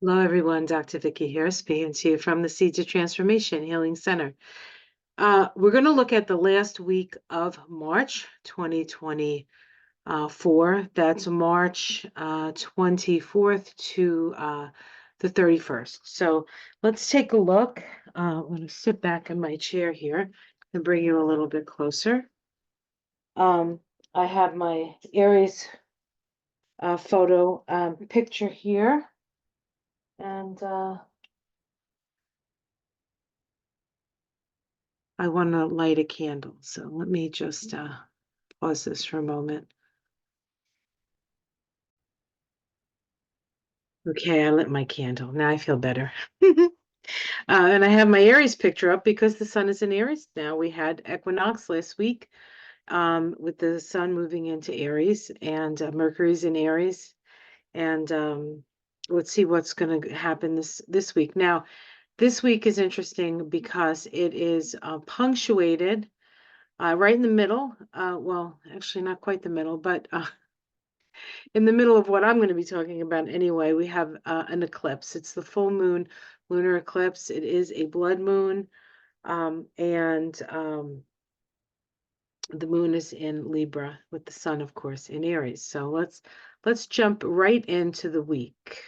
Hello, everyone. Dr. Vicki here, speaking to you from the Seeds of Transformation Healing Center. We're going to look at the last week of March 2024. That's March 24th to the 31st. So let's take a look. I'm going to sit back in my chair here and bring you a little bit closer. I have my Aries photo picture here. And I want to light a candle. So let me just pause this for a moment. Okay, I lit my candle. Now I feel better. And I have my Aries picture up because the sun is in Aries now. We had equinox last week with the sun moving into Aries, and Mercury's in Aries. And let's see what's going to happen this week. Now, this week is interesting because it is punctuated right in the middle. Well, actually, not quite the middle, but in the middle of what I'm going to be talking about anyway, we have an eclipse. It's the full moon lunar eclipse. It is a blood moon, and the moon is in Libra with the sun, of course, in Aries. So let's jump right into the week.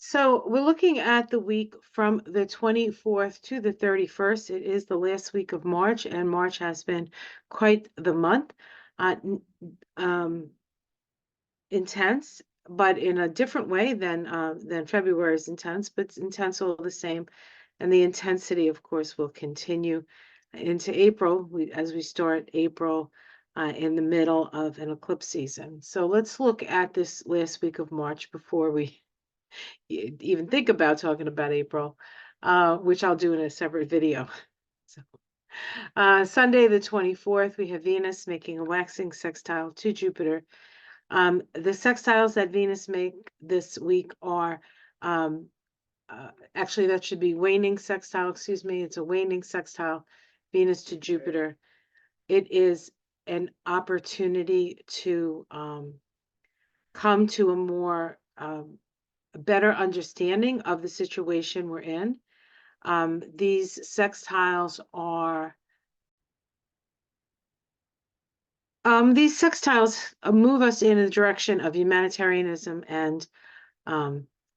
So we're looking at the week from the 24th to the 31st. It is the last week of March, and March has been quite the month. Intense, but in a different way than February is intense, but it's intense all the same. And the intensity, of course, will continue into April as we start April in the middle of an eclipse season. So let's look at this last week of March before we even think about talking about April, which I'll do in a separate video. So, Sunday, the 24th, we have Venus making a waxing sextile to Jupiter. The sextiles that Venus make this week are actually that should be waning sextile, excuse me. It's a waning sextile, Venus to Jupiter. It is an opportunity to come to a more better understanding of the situation we're in. These sextiles move us in the direction of humanitarianism and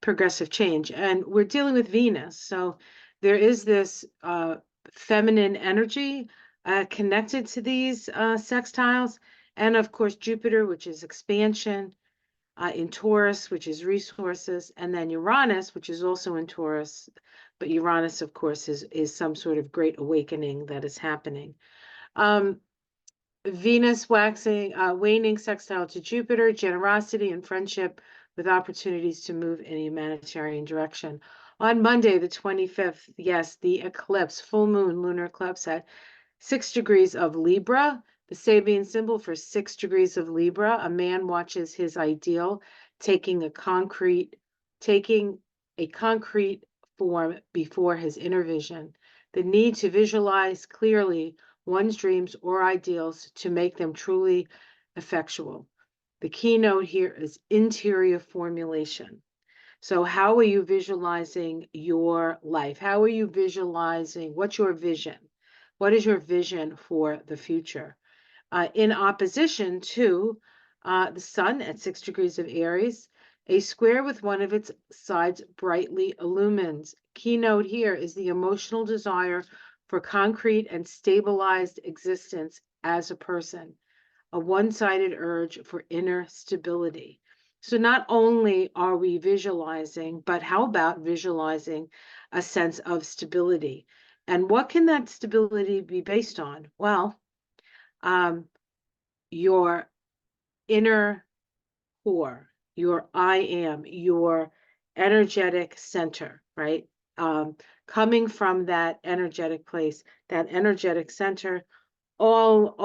progressive change. And we're dealing with Venus. So there is this feminine energy connected to these sextiles. And of course, Jupiter, which is expansion, in Taurus, which is resources, and then Uranus, which is also in Taurus. But Uranus, of course, is some sort of great awakening that is happening. Venus waning sextile to Jupiter, generosity and friendship with opportunities to move in a humanitarian direction. On Monday, the 25th, yes, the eclipse, full moon lunar eclipse at 6 degrees of Libra, the Sabian symbol for 6 degrees of Libra. A man watches his ideal taking a concrete form before his inner vision. The need to visualize clearly one's dreams or ideals to make them truly effectual. The keynote here is interior formulation. So how are you visualizing your life? How are you visualizing? What's your vision? What is your vision for the future? In opposition to the sun at 6 degrees of Aries, a square with one of its sides brightly illumines. Keynote here is the emotional desire for concrete and stabilized existence as a person, a one-sided urge for inner stability. So not only are we visualizing, but how about visualizing a sense of stability? And what can that stability be based on? Well, your inner core, your I am, your energetic center, right? Coming from that energetic place, that energetic center, all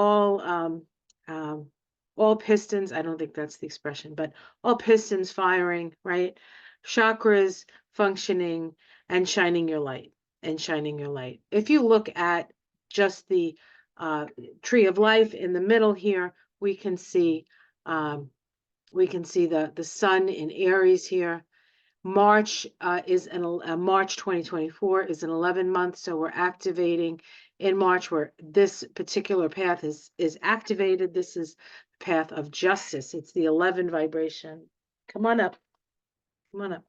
all pistons, I don't think that's the expression, but all pistons firing, right? Chakras functioning and shining your light and shining your light. If you look at just the tree of life in the middle here, we can see the sun in Aries here. March March 2024 is an 11 month, so we're activating in March where this particular path is activated. This is the path of justice. It's the 11 vibration. Come on up. Come on up.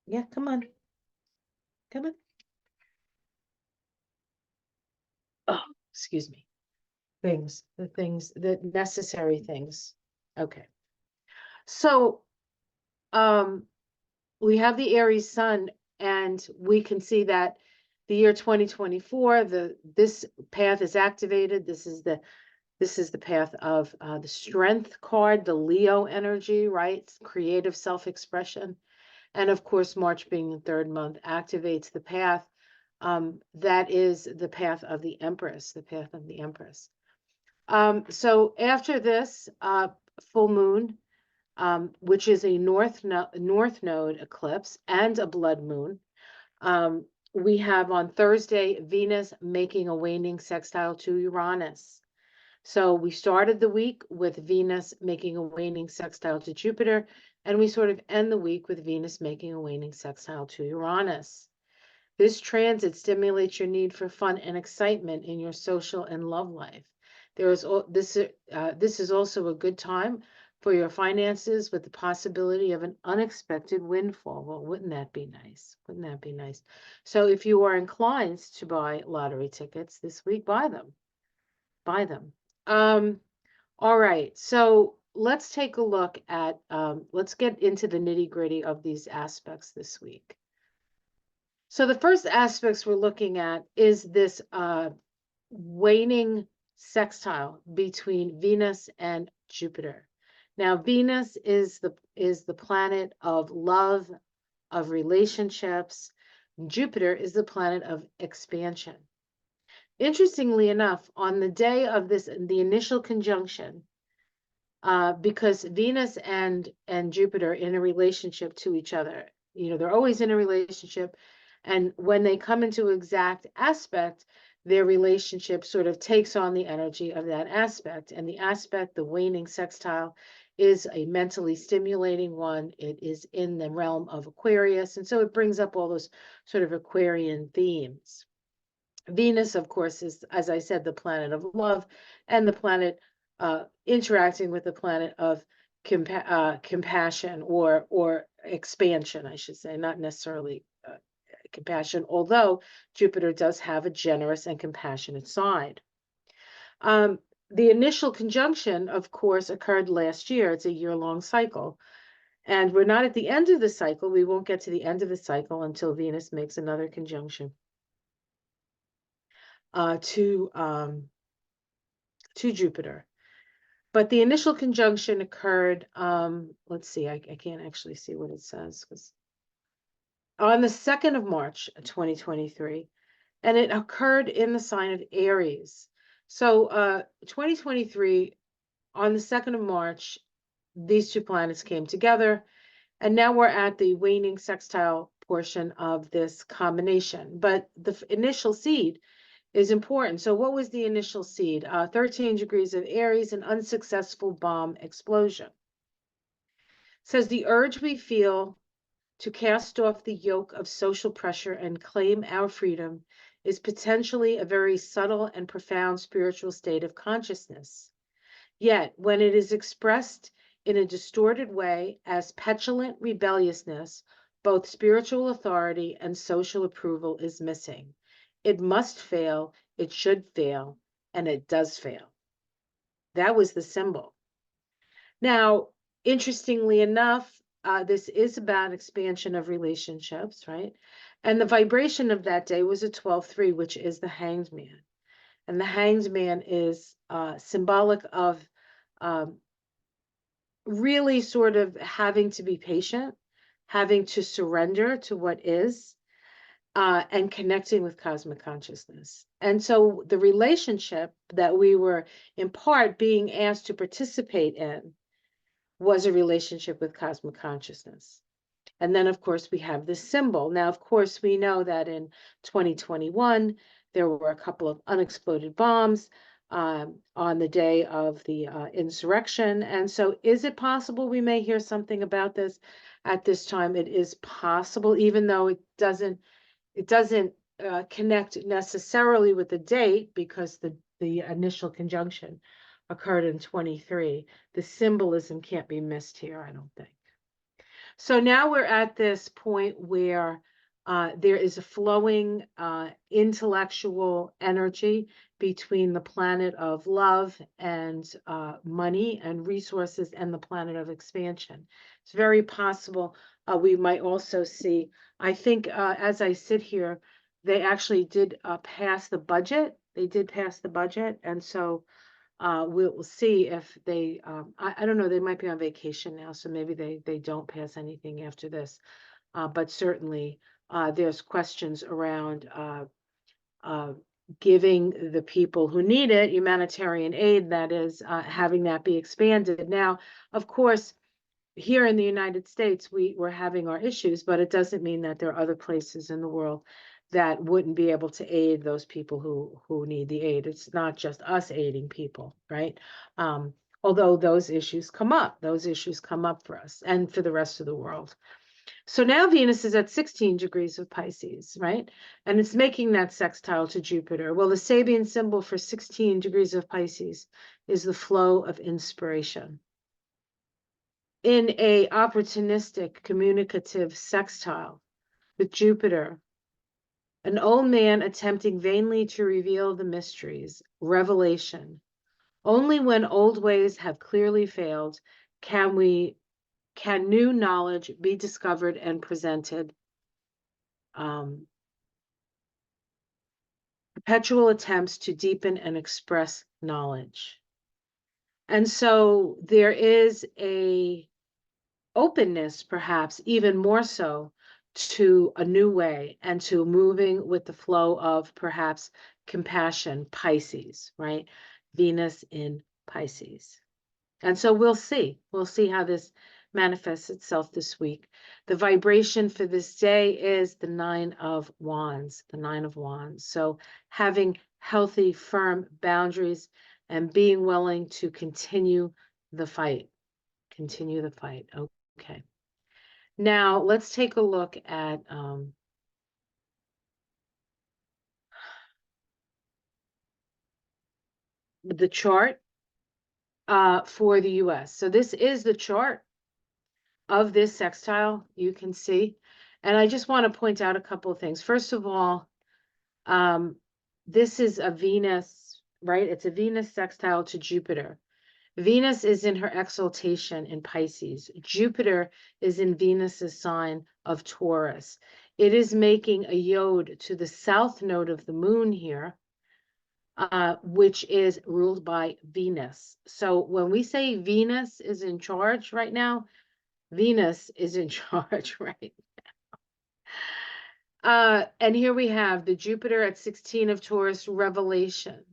Yeah, come on. Come on. Oh, excuse me. The necessary things. Okay. So, we have the Aries sun, and we can see that the year 2024, this path is activated. This is the path of the strength card, the Leo energy, right? Creative self-expression. And of course, March being the third month activates the path. That is the path of the Empress, the path of the Empress. So after this full moon, which is a north node eclipse and a blood moon, we have on Thursday Venus making a waning sextile to Uranus. So we started the week with Venus making a waning sextile to Jupiter, and we sort of end the week with Venus making a waning sextile to Uranus. This transit stimulates your need for fun and excitement in your social and love life. This is also a good time for your finances with the possibility of an unexpected windfall. Well, wouldn't that be nice? Wouldn't that be nice? So if you are inclined to buy lottery tickets this week, buy them. Buy them. All right, so let's take a look at, let's get into the nitty-gritty of these aspects this week. So the first aspects we're looking at is this waning sextile between Venus and Jupiter. Now, Venus is the planet of love, of relationships. Jupiter is the planet of expansion. Interestingly enough, on the day of the initial conjunction, because Venus and Jupiter in a relationship to each other, they're always in a relationship, and when they come into exact aspect, their relationship sort of takes on the energy of that aspect. And the aspect, the waning sextile, is a mentally stimulating one. It is in the realm of Aquarius, and so it brings up all those sort of Aquarian themes. Venus, of course, is, as I said, the planet of love, and the planet interacting with the planet of compassion or expansion, I should say, not necessarily compassion, although Jupiter does have a generous and compassionate side. The initial conjunction, of course, occurred last year. It's a year-long cycle. And we're not at the end of the cycle. We won't get to the end of the cycle until Venus makes another conjunction to Jupiter. But the initial conjunction occurred, let's see, I can't actually see what it says, because on the 2nd of March, 2023, and it occurred in the sign of Aries. So 2023, on the 2nd of March, these two planets came together, and now we're at the waning sextile portion of this combination. But the initial seed is important. So what was the initial seed? 13 degrees of Aries, an unsuccessful bomb explosion. It says the urge we feel to cast off the yoke of social pressure and claim our freedom is potentially a very subtle and profound spiritual state of consciousness. Yet, when it is expressed in a distorted way as petulant rebelliousness, both spiritual authority and social approval is missing. It must fail, it should fail, and it does fail. That was the symbol. Now, interestingly enough, this is about expansion of relationships, right? And the vibration of that day was a 12-3, which is the Hanged Man. And the Hanged Man is symbolic of really sort of having to be patient, having to surrender to what is, and connecting with cosmic consciousness. And so the relationship that we were in part being asked to participate in was a relationship with cosmic consciousness. And then, of course, we have this symbol. Now, of course, we know that in 2021, there were a couple of unexploded bombs. on the day of the insurrection. And so is it possible we may hear something about this at this time? It is possible, even though it doesn't connect necessarily with the date, because the initial conjunction occurred in 23. The symbolism can't be missed here, I don't think. So now we're at this point where there is a flowing intellectual energy between the planet of love and money and resources and the planet of expansion. It's very possible we might also see, I think as I sit here, they actually did pass the budget. They did pass the budget. And so we'll see if they, I don't know, they might be on vacation now, so maybe they don't pass anything after this. But certainly there's questions around giving the people who need it humanitarian aid, that is, having that be expanded. Now, of course, here in the United States, we're having our issues, but it doesn't mean that there are other places in the world that wouldn't be able to aid those people who need the aid. It's not just us aiding people, right? Although those issues come up for us and for the rest of the world. So now Venus is at 16 degrees of Pisces, right? And it's making that sextile to Jupiter. Well, the Sabian symbol for 16 degrees of Pisces is the flow of inspiration. In a opportunistic communicative sextile with Jupiter, an old man attempting vainly to reveal the mysteries, revelation. Only when old ways have clearly failed can new knowledge be discovered and presented. Perpetual attempts to deepen and express knowledge. And so there is a openness, perhaps even more so, to a new way and to moving with the flow of perhaps compassion, Pisces, right? Venus in Pisces. And so we'll see how this manifests itself this week. The vibration for this day is the 9 of Wands, the 9 of Wands. So having healthy, firm boundaries and being willing to continue the fight. Okay. Now let's take a look at the chart for the US. So this is the chart of this sextile, you can see. And I just want to point out a couple of things. First of all, this is a Venus, right? It's a Venus sextile to Jupiter. Venus is in her exaltation in Pisces. Jupiter is in Venus's sign of Taurus. It is making a yod to the south node of the moon here, which is ruled by Venus. So when we say Venus is in charge right now, Venus is in charge right now. And here we have the Jupiter at 16 of Taurus, revelation.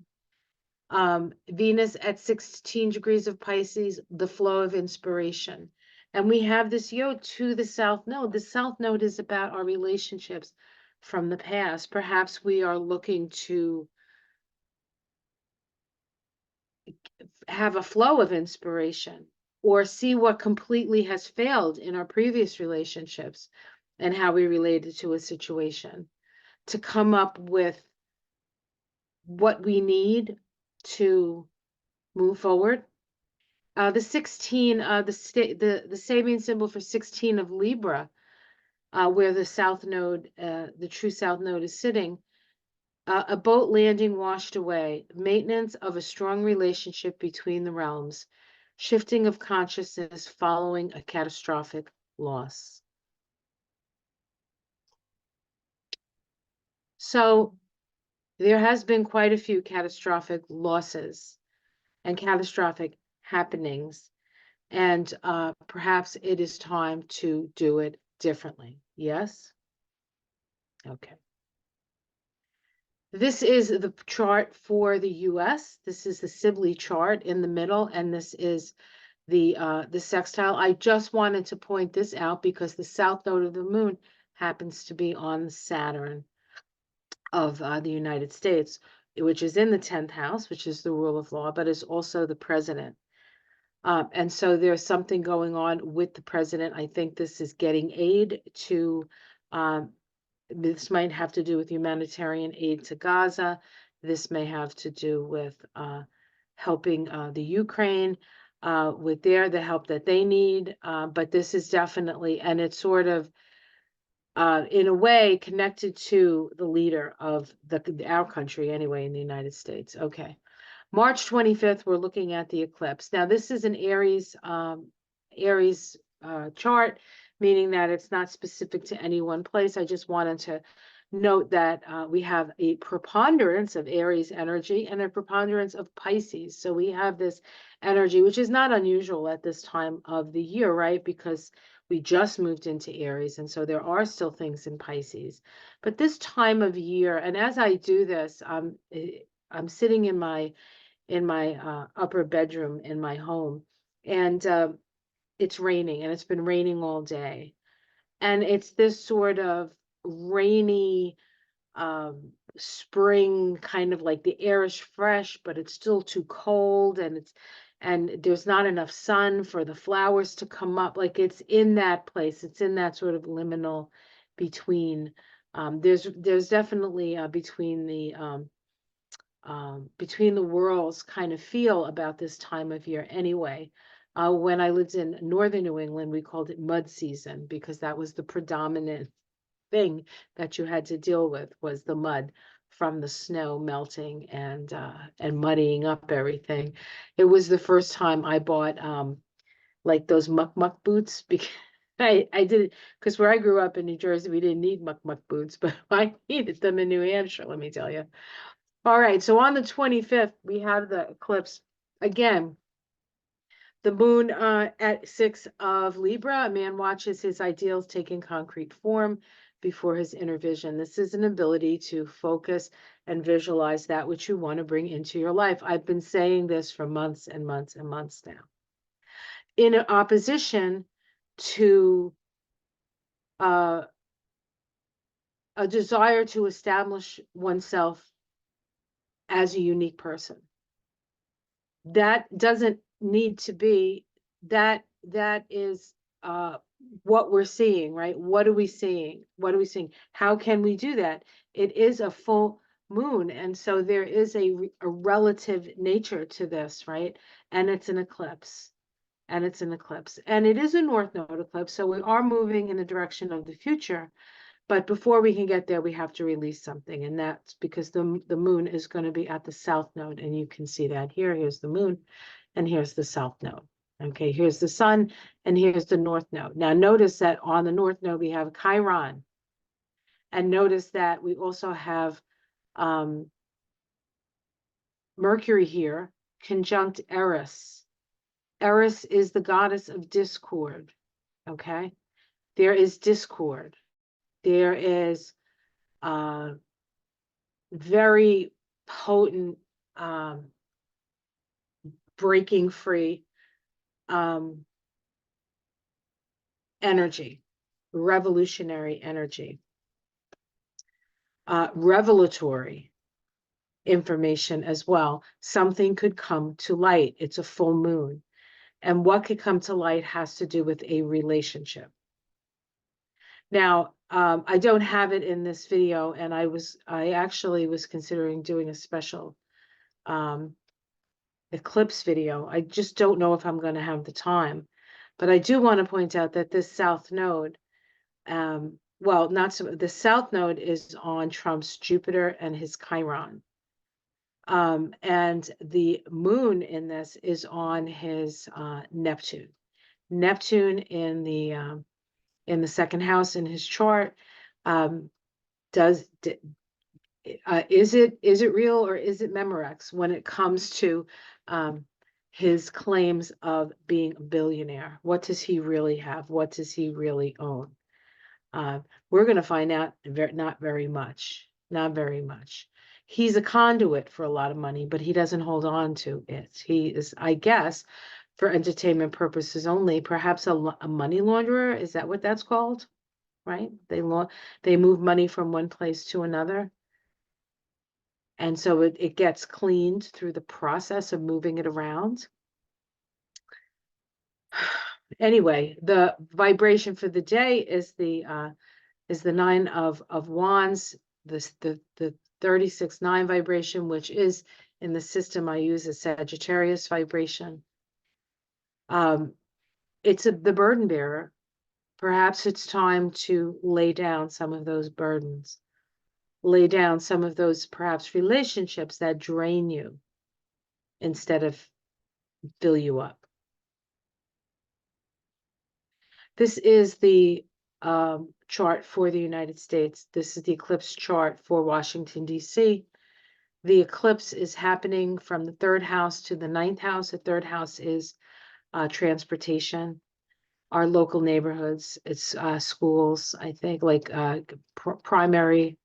Venus at 16 degrees of Pisces, the flow of inspiration. And we have this yod to the south node. The south node is about our relationships from the past. Perhaps we are looking to have a flow of inspiration or see what completely has failed in our previous relationships and how we related to a situation, to come up with what we need to move forward. The 16, the Sabian symbol for 16 of Libra, where the south node, the true south node is sitting, a boat landing washed away, maintenance of a strong relationship between the realms, shifting of consciousness following a catastrophic loss. So there has been quite a few catastrophic losses and catastrophic happenings, and perhaps it is time to do it differently. Yes? Okay. This is the chart for the US. This is the Sibley chart in the middle, and this is the sextile. I just wanted to point this out because the south node of the moon happens to be on Saturn of the United States, which is in the 10th house, which is the rule of law, but is also the president. And so there's something going on with the president. I think this is getting aid to, this might have to do with humanitarian aid to Gaza. This may have to do with helping the Ukraine with the help that they need. But this is definitely, and it's sort of, in a way, connected to the leader of our country anyway, in the United States. Okay. March 25th, we're looking at the eclipse. Now, this is an Aries chart, meaning that it's not specific to any one place. I just wanted to note that we have a preponderance of Aries energy and a preponderance of Pisces. So we have this energy, which is not unusual at this time of the year, right? Because we just moved into Aries, and so there are still things in Pisces. But this time of year, and as I do this, I'm sitting in my upper bedroom in my home, and it's raining, and it's been raining all day, and it's this sort of rainy spring, kind of like the air is fresh, but it's still too cold, and there's not enough sun for the flowers to come up. Like, it's in that place, it's in that sort of liminal between. There's definitely between the worlds kind of feel about this time of year anyway. When I lived in northern New England, we called it mud season because that was the predominant thing that you had to deal with, was the mud from the snow melting and muddying up everything. It was the first time I bought like those muck boots because I did it because where I grew up in New Jersey, we didn't need muck boots, but I needed them in New Hampshire, let me tell you. All right, so on the 25th, we have the eclipse. Again, the moon at 6 of Libra. A man watches his ideals taking concrete form before his inner vision. This is an ability to focus and visualize that which you want to bring into your life. I've been saying this for months and months and months now. In opposition to a desire to establish oneself as a unique person. That doesn't need to be, that is what we're seeing, right? What are we seeing? What are we seeing? How can we do that? It is a full moon, and so there is a relative nature to this, right? And it's an eclipse. And it's an eclipse. And it is a north node eclipse, so we are moving in the direction of the future. But before we can get there, we have to release something, and that's because the moon is going to be at the south node, and you can see that here. Here's the moon, and here's the south node. Okay, here's the sun, and here's the north node. Now, notice that on the north node, we have Chiron, and notice that we also have Mercury here, conjunct Eris. Eris is the goddess of discord, okay? There is discord. There is very potent breaking free energy, revolutionary energy, revelatory information as well. Something could come to light. It's a full moon. And what could come to light has to do with a relationship. Now, I don't have it in this video, and I actually was considering doing a special eclipse video. I just don't know if I'm going to have the time, but I do want to point out that this south node, well, not so, the south node is on Trump's Jupiter and his Chiron. And the moon in this is on his Neptune. Neptune in the second house in his chart. Is it real, or is it Memorex when it comes to his claims of being a billionaire? What does he really have? What does he really own? We're going to find out not very much. Not very much. He's a conduit for a lot of money, but he doesn't hold on to it. He is, I guess, for entertainment purposes only, perhaps a money launderer. Is that what that's called? Right? They move money from one place to another. And so it gets cleaned through the process of moving it around. Anyway, the vibration for the day is the Nine of Wands, the 36-9 vibration, which is in the system I use as Sagittarius vibration. It's the burden bearer. Perhaps it's time to lay down some of those burdens, lay down some of those perhaps relationships that drain you instead of fill you up. This is the chart for the United States. This is the eclipse chart for Washington, D.C. The eclipse is happening from the 3rd house to the 9th house. The 3rd house is transportation, our local neighborhoods. It's schools, I think, like primary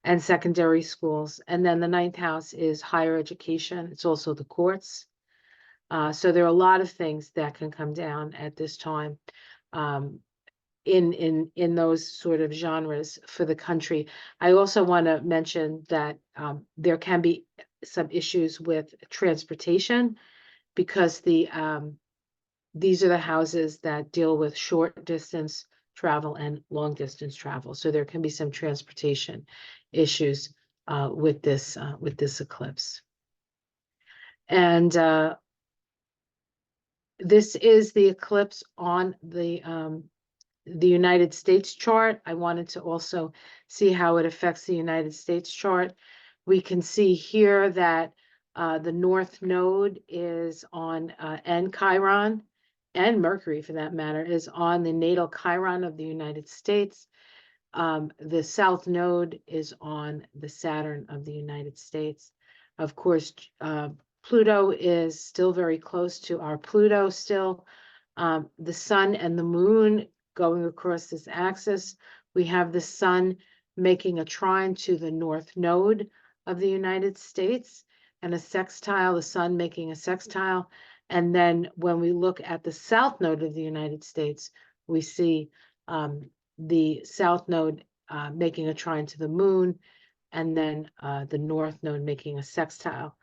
and secondary schools. And then the 9th house is higher education. It's also the courts. So there are a lot of things that can come down at this time. In those sort of genres for the country. I also want to mention that there can be some issues with transportation because these are the houses that deal with short distance travel and long distance travel. So there can be some transportation issues with this eclipse. And this is the eclipse on the United States chart. I wanted to also see how it affects the United States chart. We can see here that the North Node is on, and Chiron, and Mercury for that matter, is on the natal Chiron of the United States. The South Node is on the Saturn of the United States. Of course, Pluto is still very close to our Pluto still. The Sun and the Moon going across this axis. We have the Sun making a trine to the North Node of the United States and a sextile, the Sun making a sextile. And then when we look at the South Node of the United States, we see the South Node making a trine to the Moon, and then the North Node making a sextile.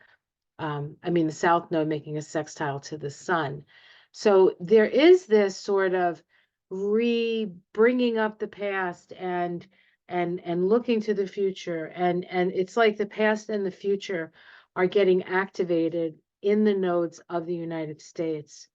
The South Node making a sextile to the Sun. So there is this sort of bringing up the past and looking to the future, and it's like the past and the future are getting activated in the nodes of the United States.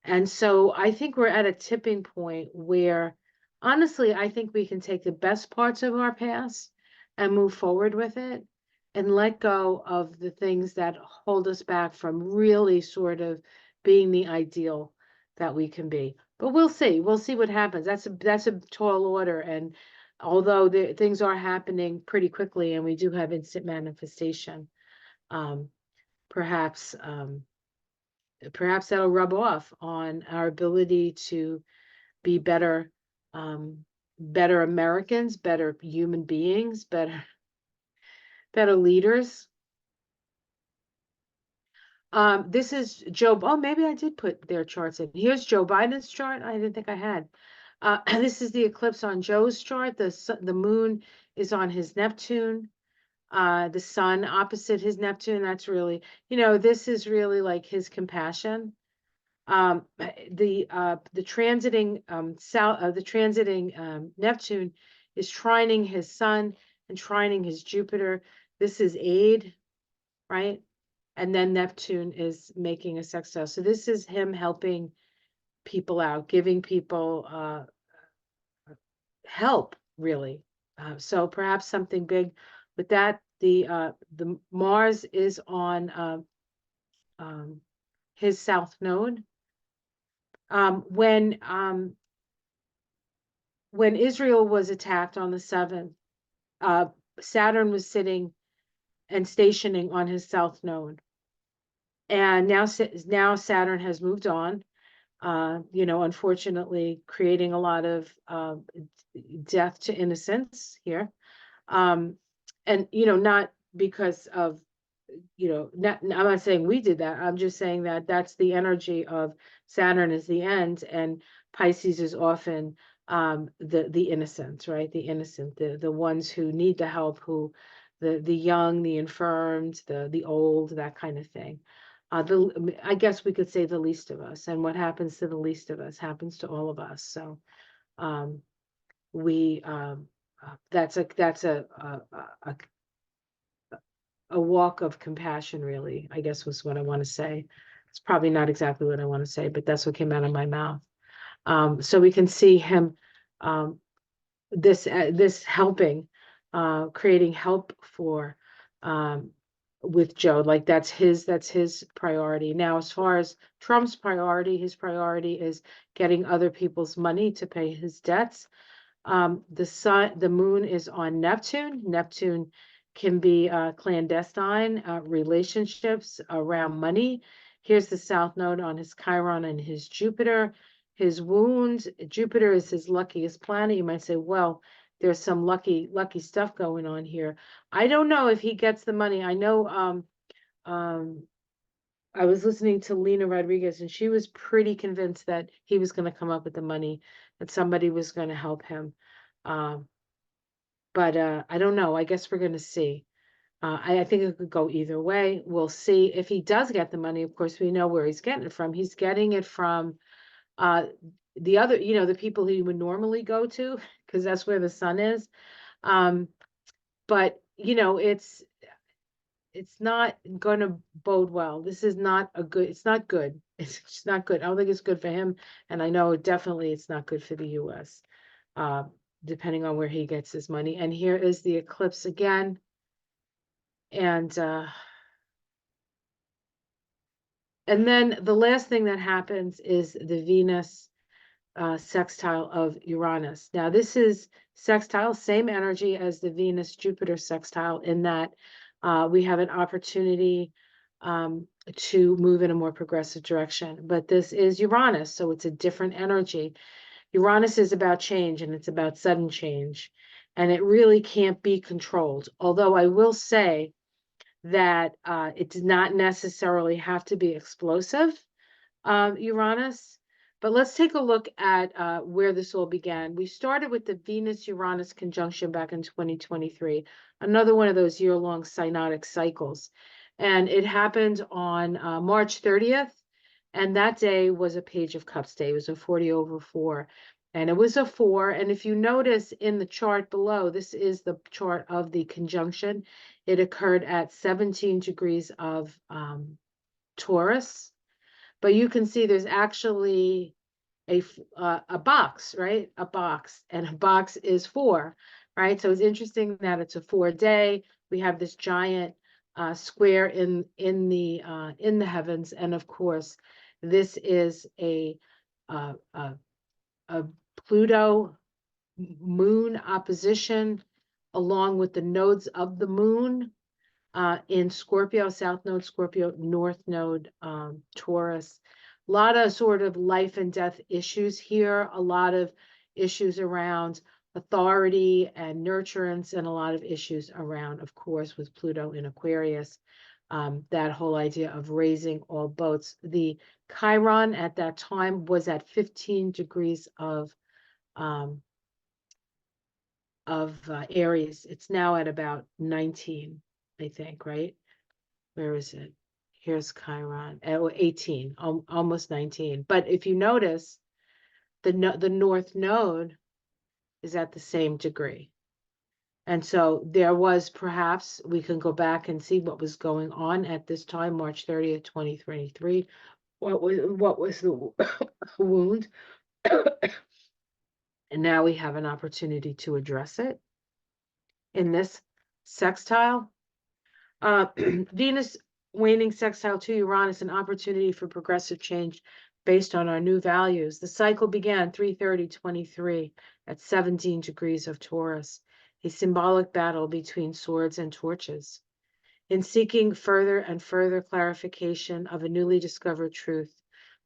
And so I think we're at a tipping point where, honestly, I think we can take the best parts of our past and move forward with it and let go of the things that hold us back from really sort of being the ideal that we can be. But we'll see. We'll see what happens. That's a tall order. And although things are happening pretty quickly and we do have instant manifestation, perhaps that'll rub off on our ability to be better Americans, better human beings, better leaders. This is Joe. Oh, maybe I did put their charts in. Here's Joe Biden's chart. I didn't think I had. This is the eclipse on Joe's chart. The moon is on his Neptune. The sun opposite his Neptune. That's really, this is really like his compassion. The transiting Neptune is trining his sun and trining his Jupiter. This is aid, right? And then Neptune is making a sextile. So this is him helping people out, giving people help, really. So perhaps something big with that. The Mars is on his South Node. When Israel was attacked on the 7th, Saturn was sitting and stationing on his South Node. And now Saturn has moved on, unfortunately creating a lot of death to innocence here. And, not because of, I'm not saying we did that. I'm just saying that that's the energy of Saturn is the end, and Pisces is often the innocent, right? The innocent, the ones who need the help, who the young, the infirmed, the old, that kind of thing. I guess we could say the least of us, and what happens to the least of us happens to all of us. So um, we that's a walk of compassion, really, I guess was what I want to say. It's probably not exactly what I want to say, but that's what came out of my mouth. So we can see him, um, this helping, creating help for, um, with Joe. Like that's his priority. Now, as far as Trump's priority, his priority is getting other people's money to pay his debts. The moon is on Neptune. Neptune can be clandestine relationships around money. Here's the south node on his Chiron and his Jupiter. His wounds, Jupiter is his luckiest planet. You might say, well, there's some lucky stuff going on here. I don't know if he gets the money. I know um, I was listening to Lena Rodriguez, and she was pretty convinced that he was going to come up with the money, that somebody was going to help him. Um, but I don't know. I guess we're going to see. I think it could go either way. We'll see if he does get the money. Of course, we know where he's getting it from. He's getting it from uh, the other, the people he would normally go to, because that's where the sun is. But it's not going to bode well. This is not a good, it's not good. It's just not good. I don't think it's good for him. And I know definitely it's not good for the US, uh, depending on where he gets his money. And here is the eclipse again. And then the last thing that happens is the Venus sextile of Uranus. Now, this is sextile, same energy as the Venus Jupiter sextile, in that we have an opportunity to move in a more progressive direction. But this is Uranus, so it's a different energy. Uranus is about change, and it's about sudden change, and it really can't be controlled. Although I will say that it does not necessarily have to be explosive, Uranus. But let's take a look at where this all began. We started with the Venus-Uranus conjunction back in 2023, another one of those year-long synodic cycles. And it happened on March 30th, and that day was a Page of Cups day. It was a 40/4, and it was a 4. And if you notice in the chart below, this is the chart of the conjunction. It occurred at 17 degrees of Taurus. But you can see there's actually a box, right? A box, and a box is 4, right? So it's interesting that it's a 4-day. We have this giant square in the heavens, and of course, this is a Pluto moon opposition, along with the nodes of the moon in Scorpio, South Node Scorpio, North Node Taurus. A lot of sort of life and death issues here, a lot of issues around authority and nurturance, and a lot of issues around, of course, with Pluto in Aquarius, that whole idea of raising all boats. The Chiron at that time was at 15 degrees of Aries. It's now at about 19, I think, right? Where is it? Here's Chiron. Oh, 18, almost 19. But if you notice, the North Node is at the same degree. And so there was, perhaps we can go back and see what was going on at this time, March 30th, 2023. What was the wound? And now we have an opportunity to address it in this sextile. Venus waning sextile to Uranus, an opportunity for progressive change based on our new values. The cycle began 3/30/23 at 17 degrees of Taurus, a symbolic battle between swords and torches. In seeking further and further clarification of a newly discovered truth,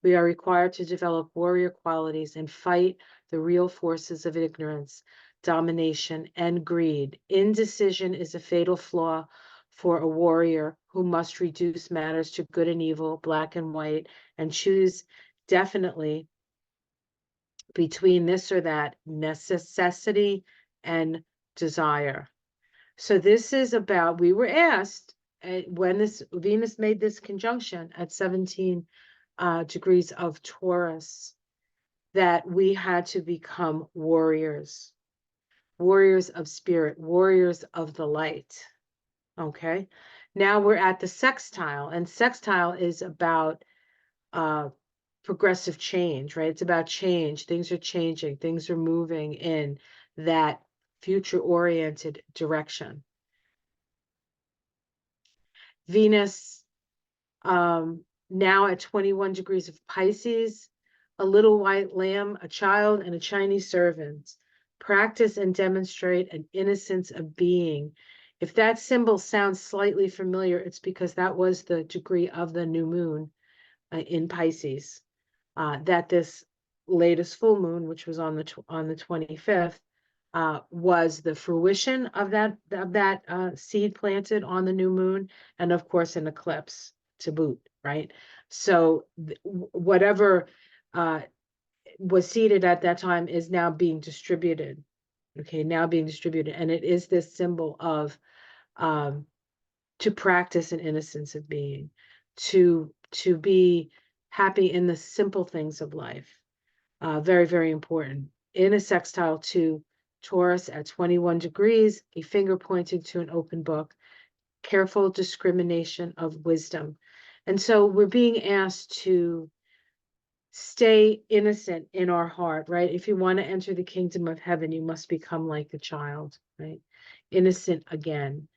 we are required to develop warrior qualities and fight the real forces of ignorance, domination, and greed. Indecision is a fatal flaw for a warrior who must reduce matters to good and evil, black and white, and choose definitely between this or that, necessity and desire. So this is about, we were asked when this Venus made this conjunction at 17 degrees of Taurus, that we had to become warriors, warriors of spirit, warriors of the light. Okay. Now we're at the sextile, and sextile is about progressive change, right? It's about change. Things are changing, things are moving in that future oriented direction. Venus, now at 21 degrees of Pisces, a little white lamb, a child, and a Chinese servant. Practice and demonstrate an innocence of being. If that symbol sounds slightly familiar, it's because that was the degree of the new moon in Pisces. That this latest full moon, which was on the 25th, was the fruition of that seed planted on the new moon, and of course an eclipse to boot, right? So whatever was seeded at that time is now being distributed. Okay, now being distributed, and it is this symbol of to practice an innocence of being, to be happy in the simple things of life. Very, very important. In a sextile to Taurus at 21 degrees, a finger pointing to an open book, careful discrimination of wisdom. And so we're being asked to stay innocent in our heart, right? If you want to enter the kingdom of heaven, you must become like a child, right? Innocent again.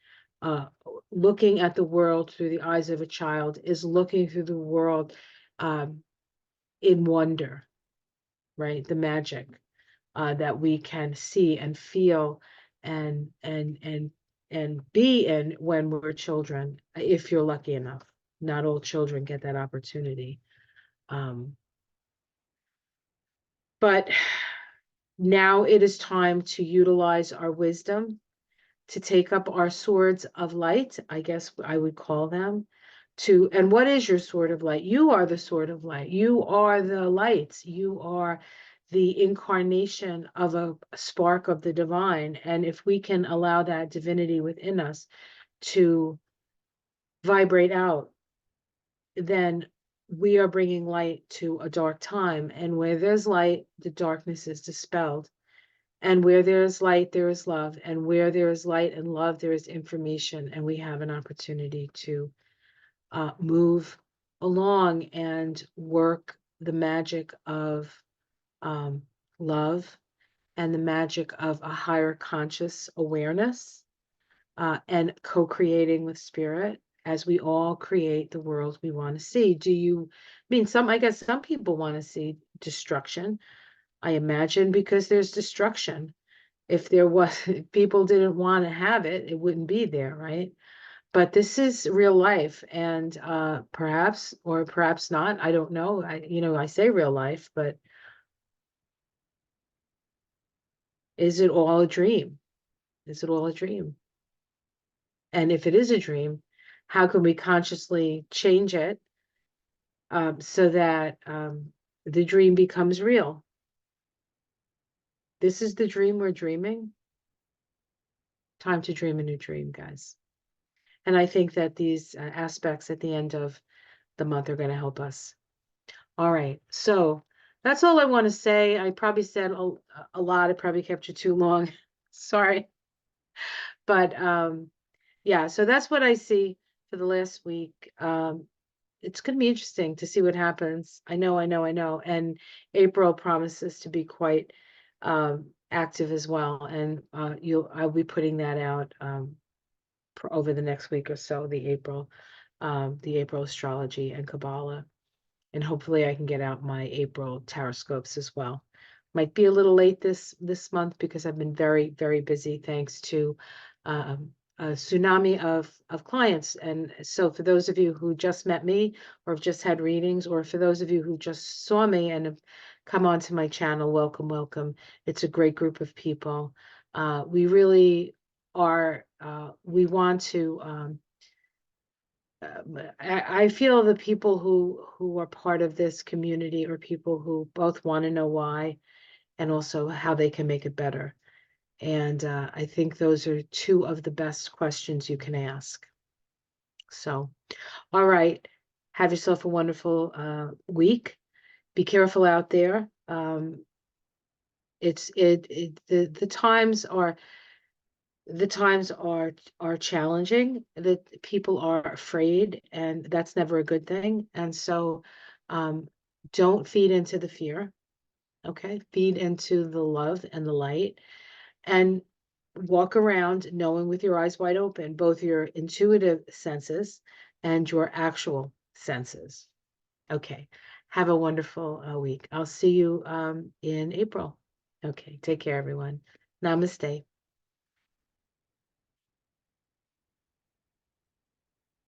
Looking at the world through the eyes of a child is looking through the world in wonder, right? The magic that we can see and feel and be in when we're children, if you're lucky enough. Not all children get that opportunity. But now it is time to utilize our wisdom, to take up our swords of light, I guess I would call them, and what is your sword of light? You are the sword of light. You are the light. You are the incarnation of a spark of the divine. And if we can allow that divinity within us to vibrate out, then we are bringing light to a dark time. And where there's light, the darkness is dispelled. And where there is light, there is love. And where there is light and love, there is information. And we have an opportunity to move along and work the magic of love and the magic of a higher conscious awareness and co-creating with spirit as we all create the world we want to see. I guess some people want to see destruction, I imagine, because there's destruction. If there was, if people didn't want to have it, it wouldn't be there, right? But this is real life, and perhaps or perhaps not, I don't know. I say real life, but is it all a dream? Is it all a dream? And if it is a dream, how can we consciously change it so that the dream becomes real? This is the dream we're dreaming. Time to dream a new dream, guys. And I think that these aspects at the end of the month are going to help us. All right. So that's all I want to say. I probably said a lot. I probably kept you too long. Sorry. But yeah, so that's what I see for the last week. It's going to be interesting to see what happens. I know. And April promises to be quite active as well. And I'll be putting that out over the next week or so, the April Astrology and Kabbalah. And hopefully I can get out my April Taroscopes as well. Might be a little late this month because I've been very, very busy thanks to a tsunami of clients. And so for those of you who just met me or have just had readings, or for those of you who just saw me and have come onto my channel, welcome, welcome. It's a great group of people. We really are, we want to, I feel the people who are part of this community are people who both want to know why and also how they can make it better. And I think those are two of the best questions you can ask. So, all right. Have yourself a wonderful week. Be careful out there. The times are challenging, that people are afraid, and that's never a good thing. And so don't feed into the fear. Okay, feed into the love and the light, and walk around knowing with your eyes wide open both your intuitive senses and your actual senses. Okay, have a wonderful week. I'll see you in April. Okay, take care, everyone. Namaste.